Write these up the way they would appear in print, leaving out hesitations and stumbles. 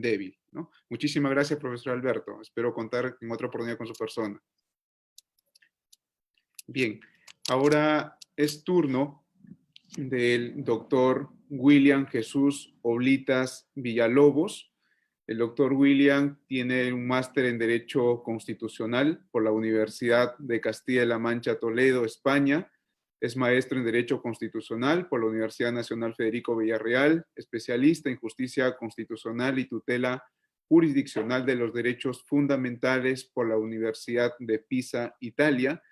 débil, ¿no? Muchísimas gracias, profesor Alberto. Espero contar en otra oportunidad con su persona. Bien, ahora es turno del doctor William Jesús Oblitas Villalobos. El doctor William tiene un máster en Derecho Constitucional por la Universidad de Castilla-La Mancha, Toledo, España. Es maestro en Derecho Constitucional por la Universidad Nacional Federico Villarreal, especialista en Justicia Constitucional y Tutela Jurisdiccional de los Derechos Fundamentales por la Universidad de Pisa, Italia,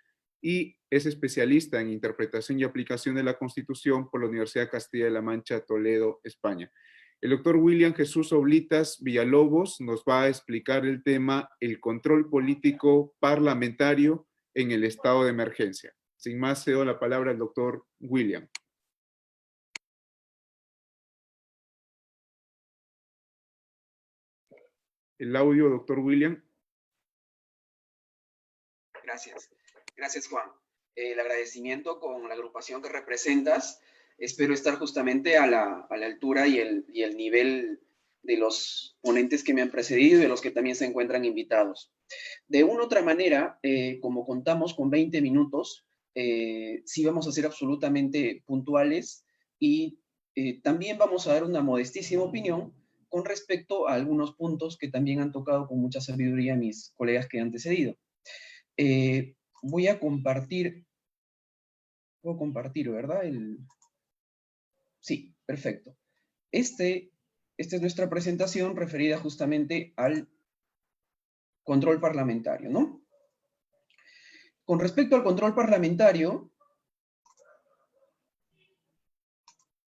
y es especialista en Interpretación y Aplicación de la Constitución por la Universidad Castilla-La Mancha, Toledo, España. El doctor William Jesús Oblitas Villalobos nos va a explicar el tema el control político parlamentario en el estado de emergencia. Sin más, cedo la palabra al doctor William. El audio, doctor William. Gracias. Gracias, Juan. El agradecimiento con la agrupación que representas. Espero estar justamente a la altura y el nivel de los ponentes que me han precedido y de los que también se encuentran invitados. De una u otra manera, como contamos con 20 minutos, sí vamos a ser absolutamente puntuales y también vamos a dar una modestísima opinión con respecto a algunos puntos que también han tocado con mucha sabiduría mis colegas que han antecedido. Voy a compartir, puedo compartir, ¿verdad? Sí, perfecto. Esta es nuestra presentación referida justamente al control parlamentario, ¿no? Con respecto al control parlamentario,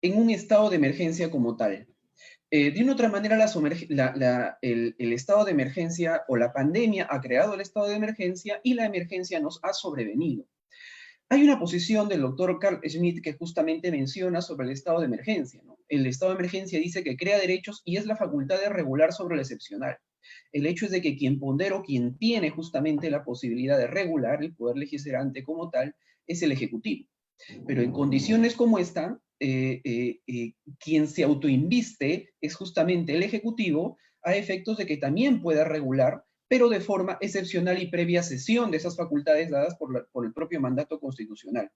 en un estado de emergencia como tal, de una otra manera, el estado de emergencia o la pandemia ha creado el estado de emergencia y la emergencia nos ha sobrevenido. Hay una posición del doctor Carl Schmitt que justamente menciona sobre el estado de emergencia, ¿no? El estado de emergencia dice que crea derechos y es la facultad de regular sobre lo excepcional. El hecho es de que quien pondera o quien tiene justamente la posibilidad de regular el poder legislante como tal es el Ejecutivo. Pero en condiciones como esta, quien se autoinviste es justamente el Ejecutivo a efectos de que también pueda regular, pero de forma excepcional y previa cesión de esas facultades dadas por el propio mandato constitucional.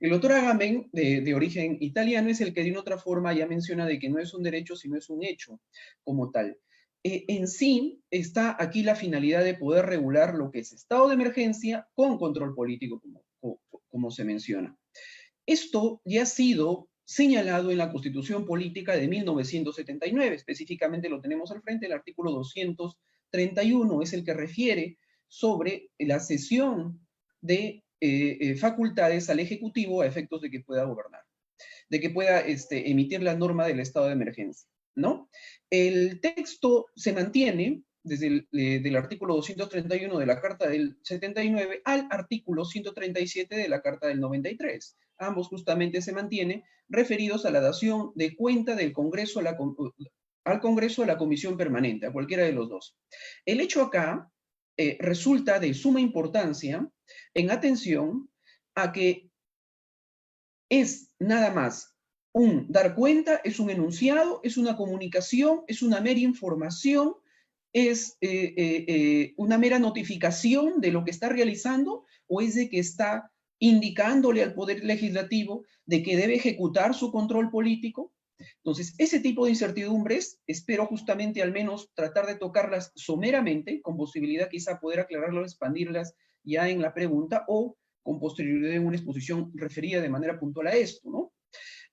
El doctor Agamben, de origen italiano, es el que de una otra forma ya menciona de que no es un derecho, sino es un hecho como tal. En sí está aquí la finalidad de poder regular lo que es estado de emergencia con control político, como se menciona. Esto ya ha sido señalado en la Constitución Política de 1979, específicamente lo tenemos al frente, el artículo 231 es el que refiere sobre la cesión de facultades al Ejecutivo a efectos de que pueda gobernar, de que pueda emitir la norma del estado de emergencia, ¿no? El texto se mantiene desde del artículo 231 de la Carta del 79 al artículo 137 de la Carta del 93. Ambos justamente se mantienen referidos a la dación de cuenta del Congreso al Congreso a la Comisión Permanente, a cualquiera de los dos. El hecho acá resulta de suma importancia en atención a que es nada más un dar cuenta, es un enunciado, es una comunicación, es una mera información, es una mera notificación de lo que está realizando o es de que está indicándole al Poder Legislativo de que debe ejecutar su control político. Entonces, ese tipo de incertidumbres, espero justamente al menos tratar de tocarlas someramente, con posibilidad quizá poder aclararlas, expandirlas ya en la pregunta o con posterioridad en una exposición referida de manera puntual a esto, ¿no?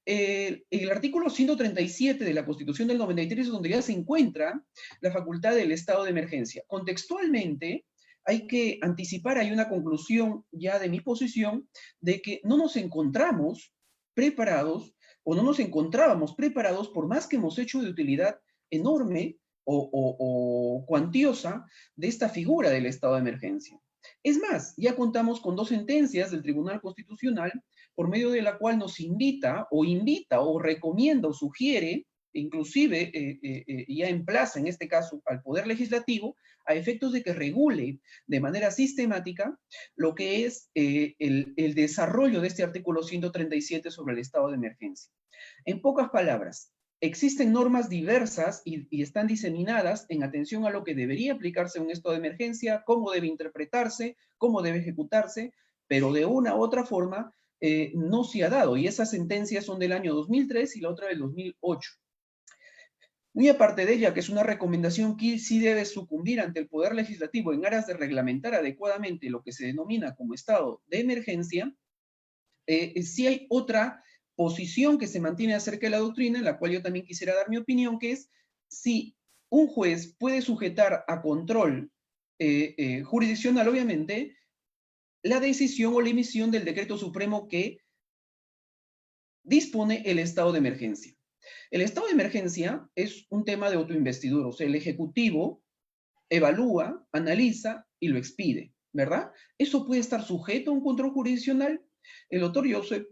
El artículo 137 de la Constitución del 93 es donde ya se encuentra la facultad del estado de emergencia. Contextualmente, hay que anticipar, hay una conclusión ya de mi posición, de que no nos encontramos preparados o no nos encontrábamos preparados por más que hemos hecho de utilidad enorme o cuantiosa de esta figura del estado de emergencia. Es más, ya contamos con 2 sentencias del Tribunal Constitucional por medio de la cual nos invita o recomienda o sugiere, inclusive ya emplaza en este caso al Poder Legislativo, a efectos de que regule de manera sistemática lo que es el desarrollo de este artículo 137 sobre el estado de emergencia. En pocas palabras, existen normas diversas y están diseminadas en atención a lo que debería aplicarse en un estado de emergencia, cómo debe interpretarse, cómo debe ejecutarse, pero de una u otra forma no se ha dado. Y esas sentencias son del año 2003 y la otra del 2008. Muy aparte de ella, que es una recomendación que sí debe sucumbir ante el Poder Legislativo en aras de reglamentar adecuadamente lo que se denomina como estado de emergencia, sí hay otra posición que se mantiene acerca de la doctrina, en la cual yo también quisiera dar mi opinión, que es si un juez puede sujetar a control jurisdiccional, obviamente, la decisión o la emisión del decreto supremo que dispone el estado de emergencia. El estado de emergencia es un tema de autoinvestidura, o sea, el Ejecutivo evalúa, analiza y lo expide, ¿verdad? Eso puede estar sujeto a un control jurisdiccional. El doctor Joseph,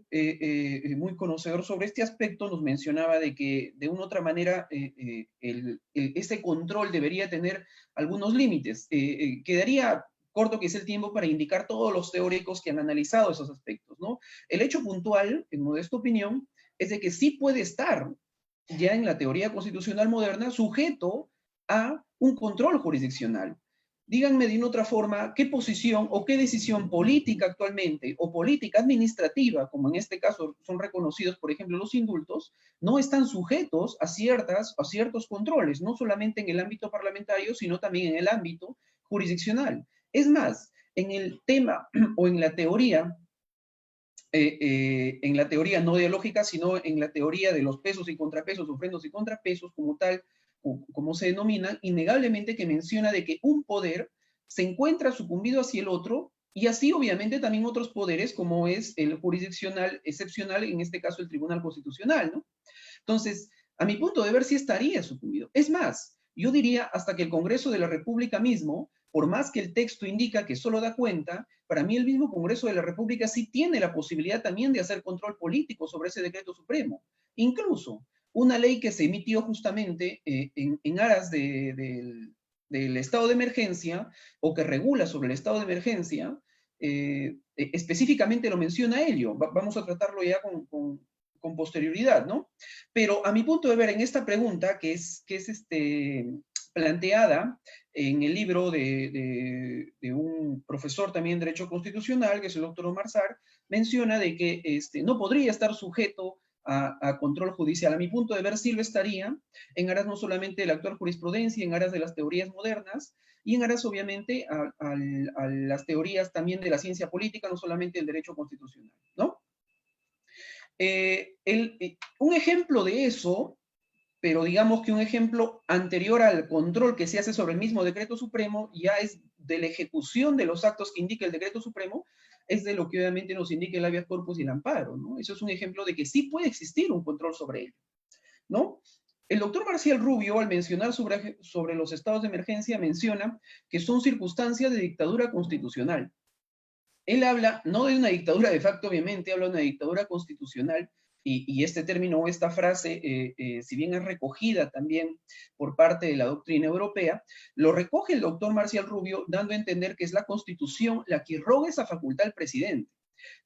muy conocedor sobre este aspecto, nos mencionaba de que de una u otra manera ese control debería tener algunos límites. Quedaría corto que es el tiempo para indicar todos los teóricos que han analizado esos aspectos, ¿no? El hecho puntual, en modesta opinión, es de que sí puede estar ya en la teoría constitucional moderna sujeto a un control jurisdiccional. Díganme de una otra forma qué posición o qué decisión política actualmente o política administrativa, como en este caso son reconocidos, por ejemplo, los indultos, no están sujetos a ciertos controles, no solamente en el ámbito parlamentario, sino también en el ámbito jurisdiccional. Es más, en el tema o en la teoría no ideológica, sino en la teoría de los pesos y contrapesos, ofrendos y contrapesos, como tal, como se denomina, innegablemente que menciona de que un poder se encuentra sucumbido hacia el otro, y así obviamente también otros poderes, como es el jurisdiccional excepcional, en este caso el Tribunal Constitucional, ¿no? Entonces, a mi punto de ver, sí estaría sucumbido. Es más, yo diría hasta que el Congreso de la República mismo, por más que el texto indica que solo da cuenta, para mí el mismo Congreso de la República sí tiene la posibilidad también de hacer control político sobre ese decreto supremo. Incluso una ley que se emitió justamente en aras del estado de emergencia o que regula sobre el estado de emergencia, específicamente lo menciona Helio. Vamos a tratarlo ya con posterioridad, ¿no? Pero a mi punto de ver en esta pregunta, que es planteada en el libro de un profesor también en Derecho Constitucional, que es el doctor Omar Sar, menciona de que no podría estar sujeto a control judicial. A mi punto de ver, sí lo estaría, en aras no solamente de la actual jurisprudencia, en aras de las teorías modernas, y en aras, obviamente, a las teorías también de la ciencia política, no solamente el derecho constitucional, ¿no? Un ejemplo de eso, pero digamos que un ejemplo anterior al control que se hace sobre el mismo decreto supremo, ya es de la ejecución de los actos que indica el decreto supremo, es de lo que obviamente nos indica el habeas corpus y el amparo, ¿no? Eso es un ejemplo de que sí puede existir un control sobre ello, ¿no? El doctor Marcial Rubio, al mencionar sobre los estados de emergencia, menciona que son circunstancias de dictadura constitucional. Él habla no de una dictadura de facto, obviamente, habla de una dictadura constitucional, y este término o esta frase, si bien es recogida también por parte de la doctrina europea, lo recoge el doctor Marcial Rubio dando a entender que es la Constitución la que roga esa facultad al presidente.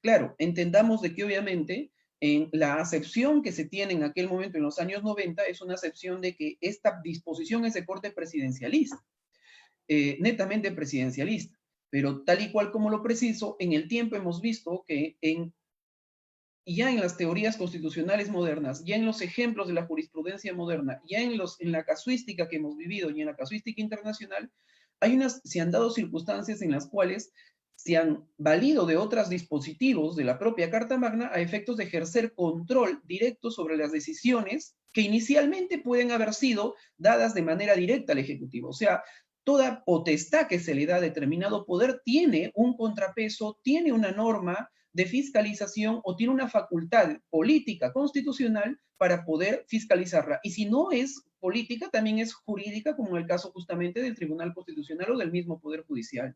Claro, entendamos de que obviamente en la acepción que se tiene en aquel momento, en los años 90, es una acepción de que esta disposición es de corte presidencialista, netamente presidencialista. Pero tal y cual como lo preciso, en el tiempo hemos visto que ya en las teorías constitucionales modernas, ya en los ejemplos de la jurisprudencia moderna, ya en la casuística que hemos vivido y en la casuística internacional, se han dado circunstancias en las cuales se han valido de otros dispositivos de la propia Carta Magna a efectos de ejercer control directo sobre las decisiones que inicialmente pueden haber sido dadas de manera directa al Ejecutivo. O sea, toda potestad que se le da a determinado poder tiene un contrapeso, tiene una norma de fiscalización o tiene una facultad política constitucional para poder fiscalizarla. Y si no es política, también es jurídica, como en el caso justamente del Tribunal Constitucional o del mismo Poder Judicial.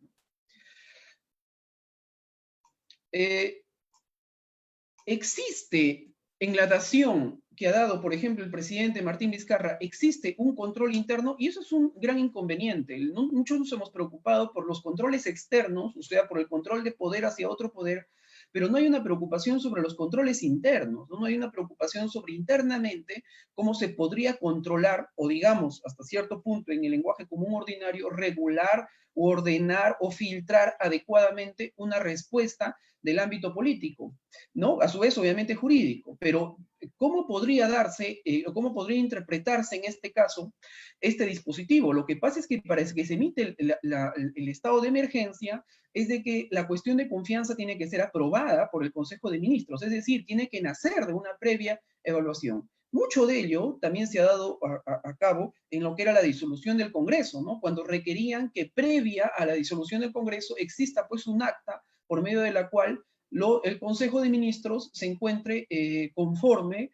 Existe en la dación que ha dado, por ejemplo, el presidente Martín Vizcarra, existe un control interno y eso es un gran inconveniente. Muchos nos hemos preocupado por los controles externos, o sea, por el control de poder hacia otro poder, pero no hay una preocupación sobre los controles internos, ¿no? No hay una preocupación sobre internamente cómo se podría controlar, o digamos, hasta cierto punto, en el lenguaje común ordinario, regular, o ordenar o filtrar adecuadamente una respuesta del ámbito político, ¿no? A su vez, obviamente, jurídico, pero ¿cómo podría darse, o cómo podría interpretarse en este caso este dispositivo? Lo que pasa es que para que se emite el estado de emergencia, es de que la cuestión de confianza tiene que ser aprobada por el Consejo de Ministros, es decir, tiene que nacer de una previa evaluación. Mucho de ello también se ha dado a cabo en lo que era la disolución del Congreso, ¿no? Cuando requerían que previa a la disolución del Congreso exista pues un acta por medio de la cual el Consejo de Ministros se encuentre conforme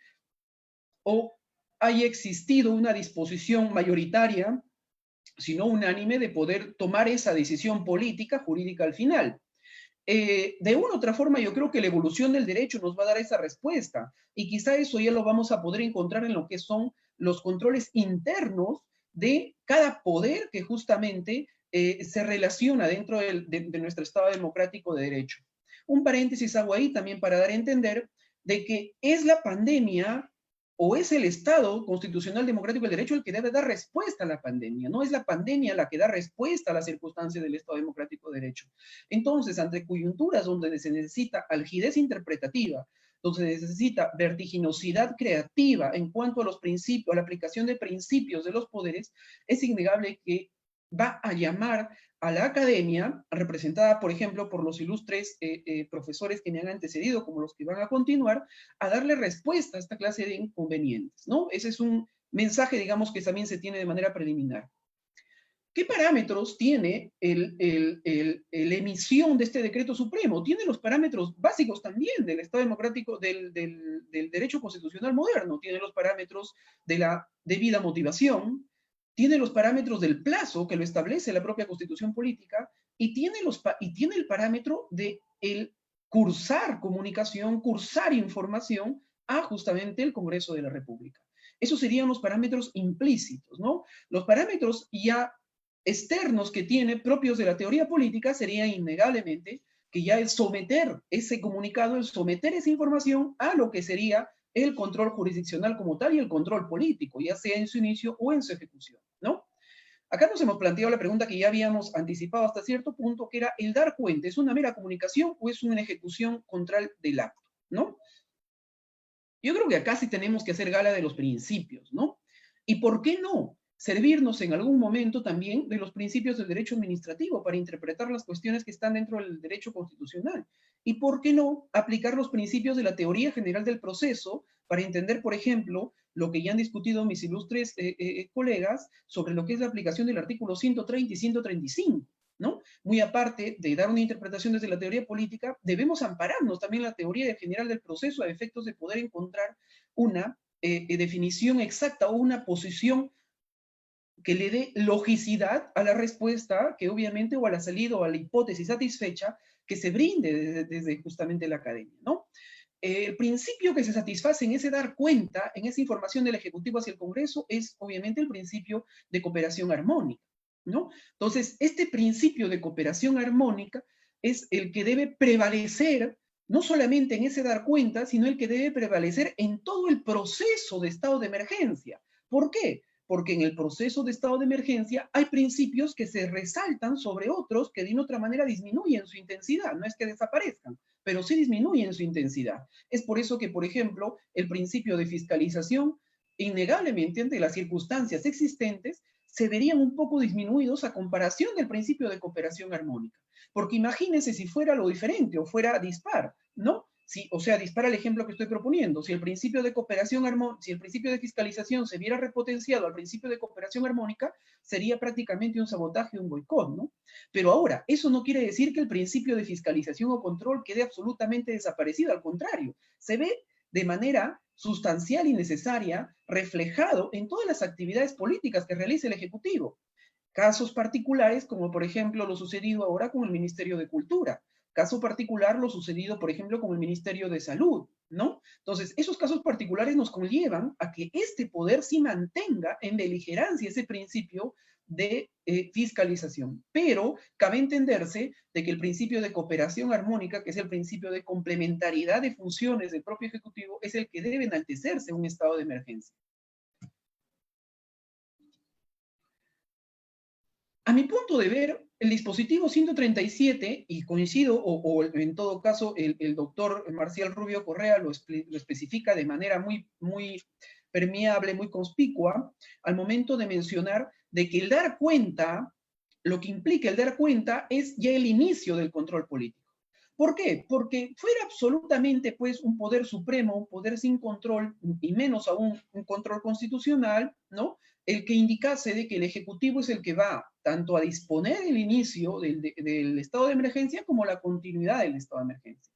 o haya existido una disposición mayoritaria, sino unánime, de poder tomar esa decisión política, jurídica al final. De una u otra forma, yo creo que la evolución del derecho nos va a dar esa respuesta, y quizá eso ya lo vamos a poder encontrar en lo que son los controles internos de cada poder que justamente se relaciona dentro de nuestro Estado democrático de derecho. Un paréntesis hago ahí también para dar a entender de que es la pandemia o es el Estado constitucional democrático del derecho el que debe dar respuesta a la pandemia, no es la pandemia la que da respuesta a las circunstancias del Estado democrático de derecho. Entonces, ante coyunturas donde se necesita algidez interpretativa, donde se necesita vertiginosidad creativa en cuanto a los principios, a la aplicación de principios de los poderes, es innegable que va a llamar a la academia, representada, por ejemplo, por los ilustres profesores que me han antecedido, como los que van a continuar, a darle respuesta a esta clase de inconvenientes, ¿no? Ese es un mensaje, digamos, que también se tiene de manera preliminar. ¿Qué parámetros tiene la emisión de este decreto supremo? Tiene los parámetros básicos también del Estado democrático, del derecho constitucional moderno. Tiene los parámetros de la debida motivación, tiene los parámetros del plazo que lo establece la propia Constitución política, y tiene el parámetro de el cursar comunicación, cursar información a justamente el Congreso de la República. Esos serían los parámetros implícitos, ¿no? Los parámetros ya externos que tiene, propios de la teoría política, sería innegablemente que ya el someter ese comunicado, el someter esa información a lo que sería el control jurisdiccional como tal y el control político, ya sea en su inicio o en su ejecución, ¿no? Acá nos hemos planteado la pregunta que ya habíamos anticipado hasta cierto punto, que era el dar cuenta, ¿es una mera comunicación o es una ejecución contral del acto, ¿no? Yo creo que acá sí tenemos que hacer gala de los principios, ¿no? ¿Y por qué no servirnos en algún momento también de los principios del derecho administrativo para interpretar las cuestiones que están dentro del derecho constitucional? ¿Y por qué no aplicar los principios de la teoría general del proceso para entender, por ejemplo, lo que ya han discutido mis ilustres colegas sobre lo que es la aplicación del artículo 130 y 135? ¿No? Muy aparte de dar una interpretación desde la teoría política, debemos ampararnos también en la teoría general del proceso a efectos de poder encontrar una definición exacta o una posición que le dé logicidad a la respuesta que obviamente, o a la salida o a la hipótesis satisfecha que se brinde desde justamente la academia, ¿no? El principio que se satisface en ese dar cuenta, en esa información del Ejecutivo hacia el Congreso, es obviamente el principio de cooperación armónica, ¿no? Entonces, este principio de cooperación armónica es el que debe prevalecer no solamente en ese dar cuenta, sino el que debe prevalecer en todo el proceso de estado de emergencia. ¿Por qué? Porque en el proceso de estado de emergencia hay principios que se resaltan sobre otros que de una otra manera disminuyen su intensidad, no es que desaparezcan, pero sí disminuyen su intensidad. Es por eso que, por ejemplo, el principio de fiscalización, innegablemente ante las circunstancias existentes, se verían un poco disminuidos a comparación del principio de cooperación armónica. Porque imagínense si fuera lo diferente o fuera dispar, ¿no? Si, o sea, dispara el ejemplo que estoy proponiendo. Si el principio de cooperación si el principio de fiscalización se viera repotenciado al principio de cooperación armónica, sería prácticamente un sabotaje, un boicot, ¿no? Pero ahora, eso no quiere decir que el principio de fiscalización o control quede absolutamente desaparecido, al contrario, se ve de manera sustancial y necesaria reflejado en todas las actividades políticas que realiza el Ejecutivo. Casos particulares, como por ejemplo lo sucedido ahora con el Ministerio de Cultura. Caso particular lo sucedido, por ejemplo, con el Ministerio de Salud, ¿no? Entonces, esos casos particulares nos conllevan a que este poder sí mantenga en beligerancia ese principio de fiscalización. Pero cabe entenderse de que el principio de cooperación armónica, que es el principio de complementariedad de funciones del propio Ejecutivo, es el que debe enaltecerse en un estado de emergencia. A mi punto de ver, el dispositivo 137, y coincido, o en todo caso el doctor Marcial Rubio Correa lo especifica de manera muy permeable, muy conspicua, al momento de mencionar de que el dar cuenta, lo que implica el dar cuenta es ya el inicio del control político. ¿Por qué? Porque fuera absolutamente pues un poder supremo, un poder sin control, y menos aún un control constitucional, ¿no? El que indicase de que el Ejecutivo es el que va tanto a disponer el inicio del estado de emergencia como la continuidad del estado de emergencia.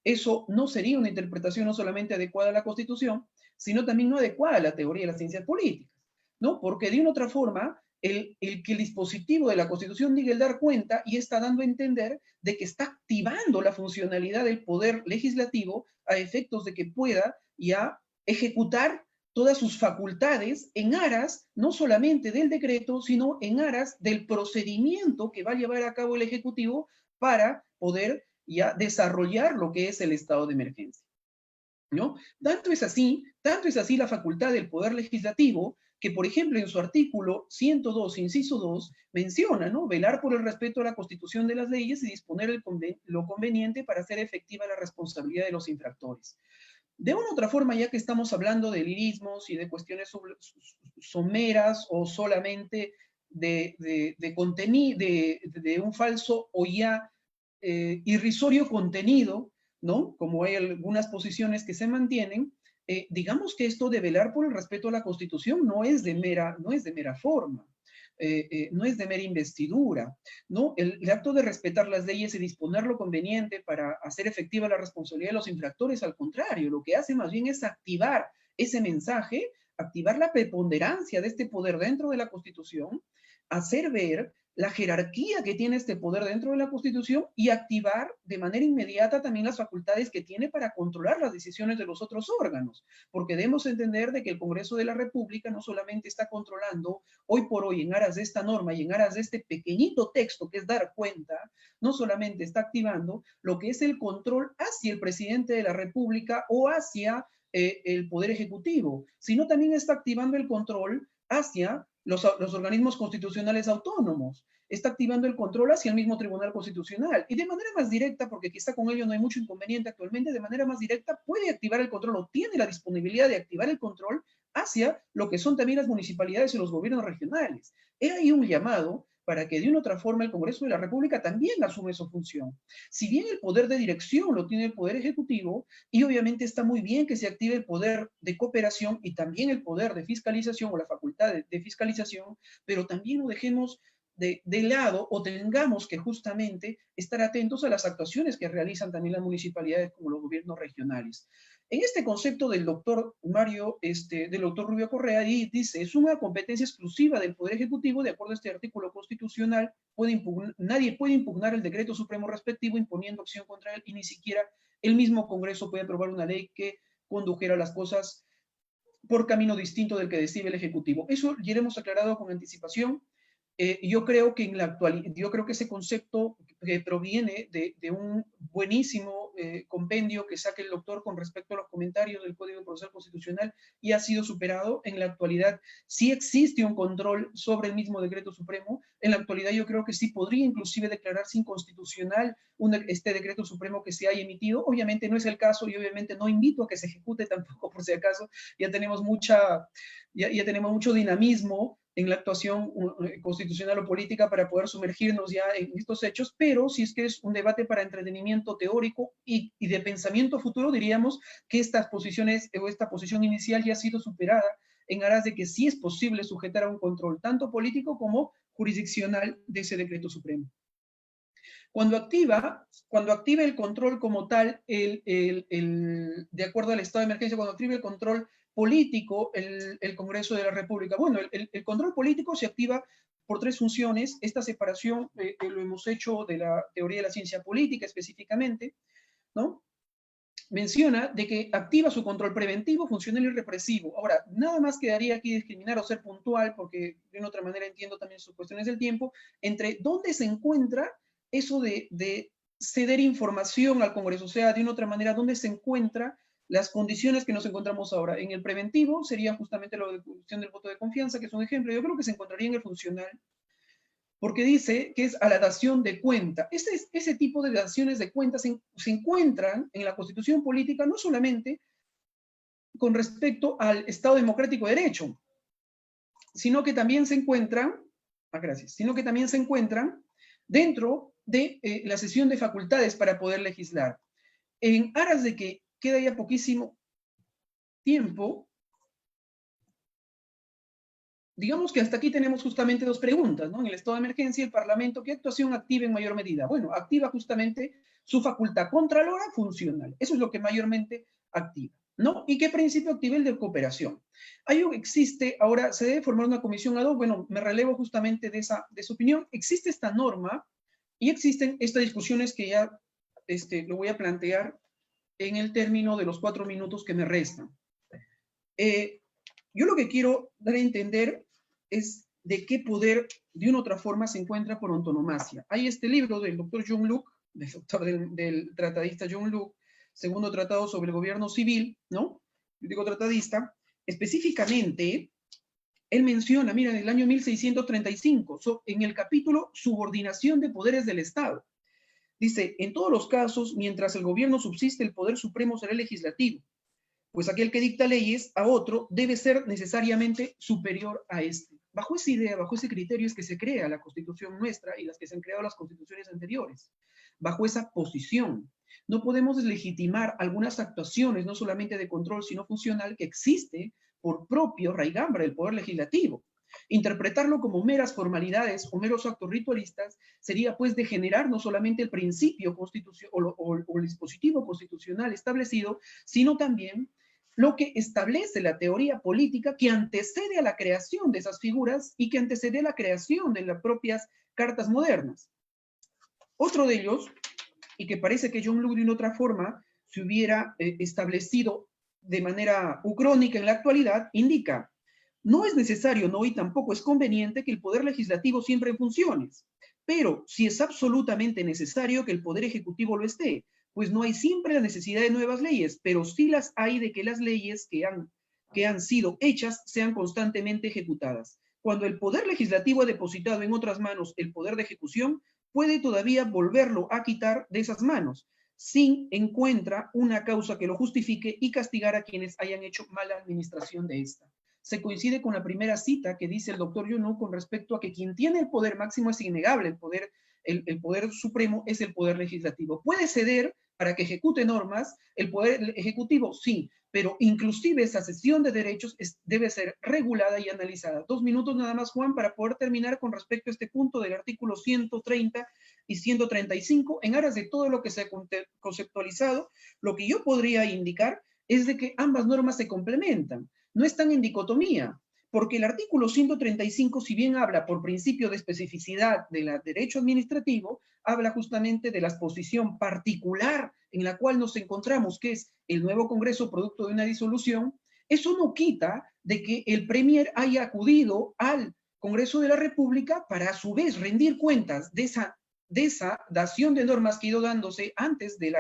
Eso no sería una interpretación no solamente adecuada a la Constitución, sino también no adecuada a la teoría de las ciencias políticas, ¿no? Porque de una otra forma, que el dispositivo de la Constitución diga el dar cuenta y está dando a entender de que está activando la funcionalidad del poder legislativo a efectos de que pueda ya ejecutar todas sus facultades en aras no solamente del decreto, sino en aras del procedimiento que va a llevar a cabo el Ejecutivo para poder ya desarrollar lo que es el estado de emergencia, ¿no? Tanto es así la facultad del Poder Legislativo, que por ejemplo en su artículo 102, inciso 2, menciona, ¿no? Velar por el respeto a la Constitución de las leyes y disponer lo conveniente para hacer efectiva la responsabilidad de los infractores. De una u otra forma, ya que estamos hablando de lirismos y de cuestiones someras o solamente de contenido, de un falso o ya irrisorio contenido, ¿no? Como hay algunas posiciones que se mantienen, digamos que esto de velar por el respeto a la Constitución no es de mera forma. No es de mera investidura, ¿no? El acto de respetar las leyes y disponer lo conveniente para hacer efectiva la responsabilidad de los infractores, al contrario, lo que hace más bien es activar ese mensaje, activar la preponderancia de este poder dentro de la Constitución, hacer ver la jerarquía que tiene este poder dentro de la Constitución y activar de manera inmediata también las facultades que tiene para controlar las decisiones de los otros órganos, porque debemos entender de que el Congreso de la República no solamente está controlando hoy por hoy en aras de esta norma y en aras de este pequeñito texto que es dar cuenta, no solamente está activando lo que es el control hacia el presidente de la República o hacia el Poder Ejecutivo, sino también está activando el control hacia los organismos constitucionales autónomos, está activando el control hacia el mismo Tribunal Constitucional y de manera más directa, porque quizá con ello no hay mucho inconveniente actualmente, de manera más directa puede activar el control o tiene la disponibilidad de activar el control hacia lo que son también las municipalidades y los gobiernos regionales. He ahí un llamado para que de una u otra forma el Congreso de la República también asume su función. Si bien el poder de dirección lo tiene el Poder Ejecutivo, y obviamente está muy bien que se active el poder de cooperación y también el poder de fiscalización o la facultad de fiscalización, pero también no dejemos de lado o tengamos que justamente estar atentos a las actuaciones que realizan también las municipalidades como los gobiernos regionales. En este concepto del doctor del doctor Rubio Correa, y dice, es una competencia exclusiva del Poder Ejecutivo, de acuerdo a este artículo constitucional, nadie puede impugnar el decreto supremo respectivo imponiendo acción contra él, y ni siquiera el mismo Congreso puede aprobar una ley que condujera las cosas por camino distinto del que decide el Ejecutivo. Eso ya hemos aclarado con anticipación. Yo creo que en la actualidad, yo creo que ese concepto que proviene de un buenísimo compendio que saque el doctor con respecto a los comentarios del Código Procesal Constitucional y ha sido superado. En la actualidad sí existe un control sobre el mismo decreto supremo. En la actualidad yo creo que sí podría inclusive declararse inconstitucional este decreto supremo que se haya emitido. Obviamente no es el caso y obviamente no invito a que se ejecute tampoco por si acaso. Ya tenemos mucho dinamismo en la actuación constitucional o política para poder sumergirnos ya en estos hechos, pero si es que es un debate para entretenimiento teórico y de pensamiento futuro, diríamos que estas posiciones o esta posición inicial ya ha sido superada en aras de que sí es posible sujetar a un control tanto político como jurisdiccional de ese decreto supremo. Cuando activa el control como tal, de acuerdo al estado de emergencia, cuando activa el control político, el Congreso de la República. Bueno, el control político se activa por tres funciones. Esta separación lo hemos hecho de la teoría de la ciencia política específicamente, ¿no? menciona de que activa su control preventivo, funcional y represivo. Ahora, nada más quedaría aquí discriminar o ser puntual, porque de una otra manera entiendo también sus cuestiones del tiempo, entre dónde se encuentra eso de ceder información al Congreso, o sea, de una otra manera, dónde se encuentra las condiciones que nos encontramos ahora. En el preventivo sería justamente la cuestión del voto de confianza, que es un ejemplo. Yo creo que se encontraría en el funcional, porque dice que es a la dación de cuenta. Ese tipo de daciones de cuenta se encuentran en la Constitución política no solamente con respecto al Estado democrático de derecho, sino que también se encuentran, sino que también se encuentran dentro de la sesión de facultades para poder legislar. En aras de que queda ya poquísimo tiempo, digamos que hasta aquí tenemos justamente dos preguntas, ¿no? En el estado de emergencia, el Parlamento, ¿qué actuación activa en mayor medida? Bueno, activa justamente su facultad contralora funcional. Eso es lo que mayormente activa, ¿no? ¿Y qué principio activa? El de cooperación. Existe, ahora se debe formar una comisión ad hoc, bueno, me relevo justamente de esa opinión. Existe esta norma y existen estas discusiones que ya lo voy a plantear en el término de los 4 minutos que me restan. Yo lo que quiero dar a entender es de qué poder de una u otra forma se encuentra por antonomasia. Hay este libro del doctor John Locke, del tratadista John Locke, segundo tratado sobre el gobierno civil, ¿no? Yo digo tratadista, específicamente, él menciona, mira, en el año 1635, en el capítulo Subordinación de poderes del Estado, dice, en todos los casos, mientras el gobierno subsiste, el poder supremo será el legislativo, pues aquel que dicta leyes a otro debe ser necesariamente superior a este. Bajo esa idea, bajo ese criterio es que se crea la Constitución nuestra y las que se han creado las constituciones anteriores. Bajo esa posición. No podemos deslegitimar algunas actuaciones, no solamente de control, sino funcional, que existe por propio raigambre del Poder Legislativo. Interpretarlo como meras formalidades o meros actos ritualistas sería pues degenerar no solamente el principio o el dispositivo constitucional establecido, sino también lo que establece la teoría política que antecede a la creación de esas figuras y que antecede a la creación de las propias cartas modernas. Otro de ellos, y que parece que John Locke de una otra forma se hubiera establecido de manera ucrónica en la actualidad, indica: no es necesario, no, y tampoco es conveniente que el Poder Legislativo siempre en funciones, pero sí es absolutamente necesario que el Poder Ejecutivo lo esté, pues no hay siempre la necesidad de nuevas leyes, pero sí las hay de que las leyes que han sido hechas sean constantemente ejecutadas. Cuando el Poder Legislativo ha depositado en otras manos el poder de ejecución, puede todavía volverlo a quitar de esas manos, si encuentra una causa que lo justifique y castigar a quienes hayan hecho mala administración de esta. Se coincide con la primera cita que dice el doctor Yunus con respecto a que quien tiene el poder máximo es innegable, el poder supremo es el poder legislativo. Puede ceder para que ejecute normas, el poder ejecutivo sí, pero inclusive esa cesión de derechos debe ser regulada y analizada. 2 minutos nada más, Juan, para poder terminar con respecto a este punto del artículo 130 y 135, en aras de todo lo que se ha conceptualizado, lo que yo podría indicar es de que ambas normas se complementan, no están en dicotomía, porque el artículo 135, si bien habla por principio de especificidad del derecho administrativo, habla justamente de la posición particular en la cual nos encontramos, que es el nuevo Congreso producto de una disolución. Eso no quita de que el Premier haya acudido al Congreso de la República para a su vez rendir cuentas de esa dación de normas que ha ido dándose antes del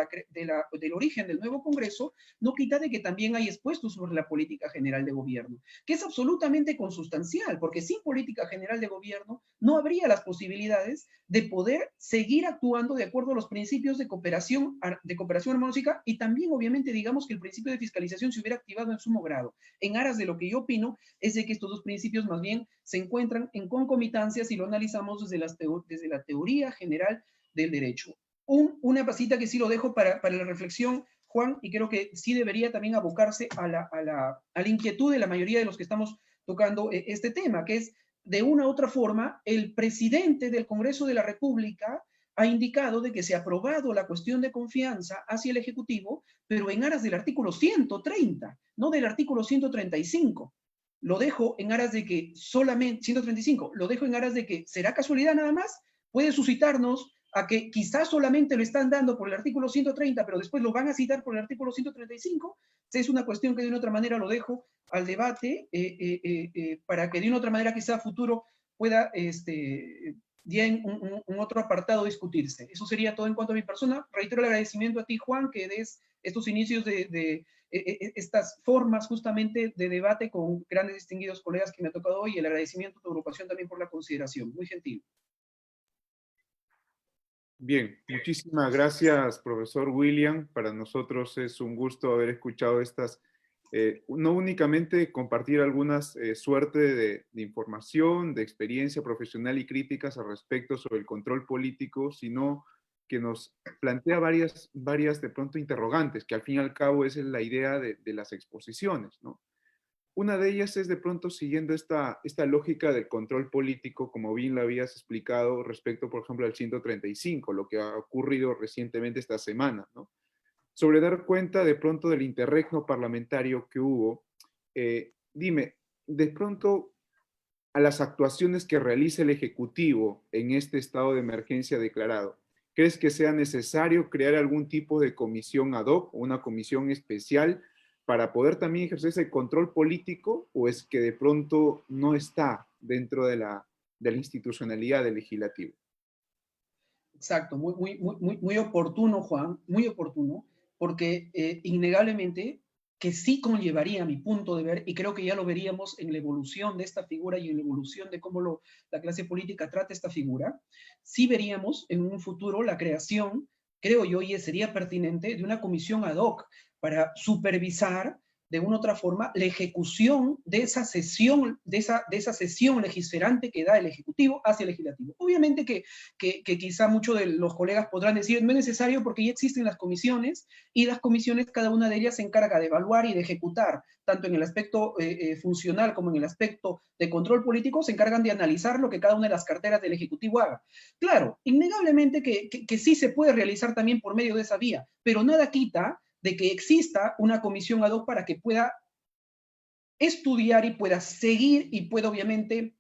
origen del nuevo Congreso, no quita de que también hay expuestos sobre la política general de gobierno, que es absolutamente consustancial, porque sin política general de gobierno no habría las posibilidades de poder seguir actuando de acuerdo a los principios de cooperación armónica, y también obviamente digamos que el principio de fiscalización se hubiera activado en sumo grado. En aras de lo que yo opino es de que estos dos principios más bien se encuentran en concomitancia si lo analizamos desde la teoría general del derecho. Una pasita que sí lo dejo para la reflexión, Juan, y creo que sí debería también abocarse a la inquietud de la mayoría de los que estamos tocando este tema, que es, de una u otra forma, el presidente del Congreso de la República ha indicado de que se ha aprobado la cuestión de confianza hacia el Ejecutivo, pero en aras del artículo 130, no del artículo 135. Lo dejo en aras de que solamente, 135, lo dejo en aras de que será casualidad nada más, puede suscitarnos a que quizás solamente lo están dando por el artículo 130, pero después lo van a citar por el artículo 135, es una cuestión que de una otra manera lo dejo al debate, para que de una otra manera quizá a futuro pueda ya en un otro apartado discutirse. Eso sería todo en cuanto a mi persona. Reitero el agradecimiento a ti, Juan, que des estos inicios de estas formas justamente de debate con grandes distinguidos colegas que me ha tocado hoy, y el agradecimiento a tu agrupación también por la consideración. Muy gentil. Bien, muchísimas gracias, profesor William. Para nosotros es un gusto haber escuchado estas, no únicamente compartir algunas suerte de información, de experiencia profesional y críticas al respecto sobre el control político, sino que nos plantea varias de pronto interrogantes, que al fin y al cabo esa es la idea de las exposiciones, ¿no? Una de ellas es de pronto siguiendo esta lógica del control político, como bien lo habías explicado respecto, por ejemplo, al 135, lo que ha ocurrido recientemente esta semana, ¿no? Sobre dar cuenta de pronto del interregno parlamentario que hubo, dime, de pronto a las actuaciones que realiza el Ejecutivo en este estado de emergencia declarado, ¿crees que sea necesario crear algún tipo de comisión ad hoc o una comisión especial para poder también ejercer ese control político, o es que de pronto no está dentro de la institucionalidad del legislativo? Exacto, muy oportuno, Juan, muy oportuno, porque innegablemente que sí conllevaría a mi punto de ver, y creo que ya lo veríamos en la evolución de esta figura y en la evolución de cómo la clase política trata esta figura, sí veríamos en un futuro la creación, creo yo, y sería pertinente, de una comisión ad hoc para supervisar de una u otra forma la ejecución de esa sesión, de esa sesión legislante que da el Ejecutivo hacia el Legislativo. Obviamente que quizá muchos de los colegas podrán decir, no es necesario porque ya existen las comisiones, y las comisiones, cada una de ellas se encarga de evaluar y de ejecutar, tanto en el aspecto funcional como en el aspecto de control político, se encargan de analizar lo que cada una de las carteras del Ejecutivo haga. Claro, innegablemente que sí se puede realizar también por medio de esa vía, pero nada quita de que exista una comisión ad hoc para que pueda estudiar y pueda seguir y pueda obviamente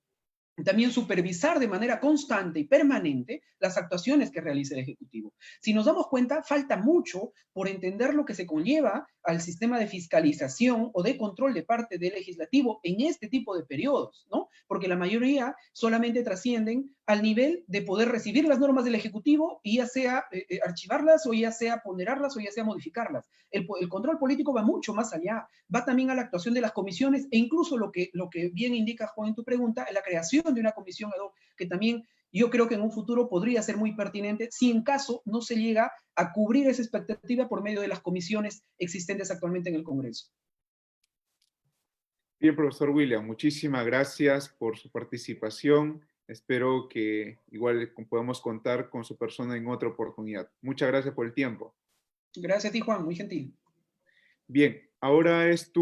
también supervisar de manera constante y permanente las actuaciones que realiza el Ejecutivo. Si nos damos cuenta, falta mucho por entender lo que se conlleva al sistema de fiscalización o de control de parte del Legislativo en este tipo de periodos, ¿no? Porque la mayoría solamente trascienden al nivel de poder recibir las normas del Ejecutivo y ya sea archivarlas, o ya sea ponderarlas, o ya sea modificarlas. El control político va mucho más allá, va también a la actuación de las comisiones, e incluso lo que bien indica, Juan, en tu pregunta, la creación de una comisión ad hoc, que también yo creo que en un futuro podría ser muy pertinente si en caso no se llega a cubrir esa expectativa por medio de las comisiones existentes actualmente en el Congreso. Bien, profesor William, muchísimas gracias por su participación. Espero que igual podamos contar con su persona en otra oportunidad. Muchas gracias por el tiempo. Gracias a ti, Juan, muy gentil. Bien, ahora es tu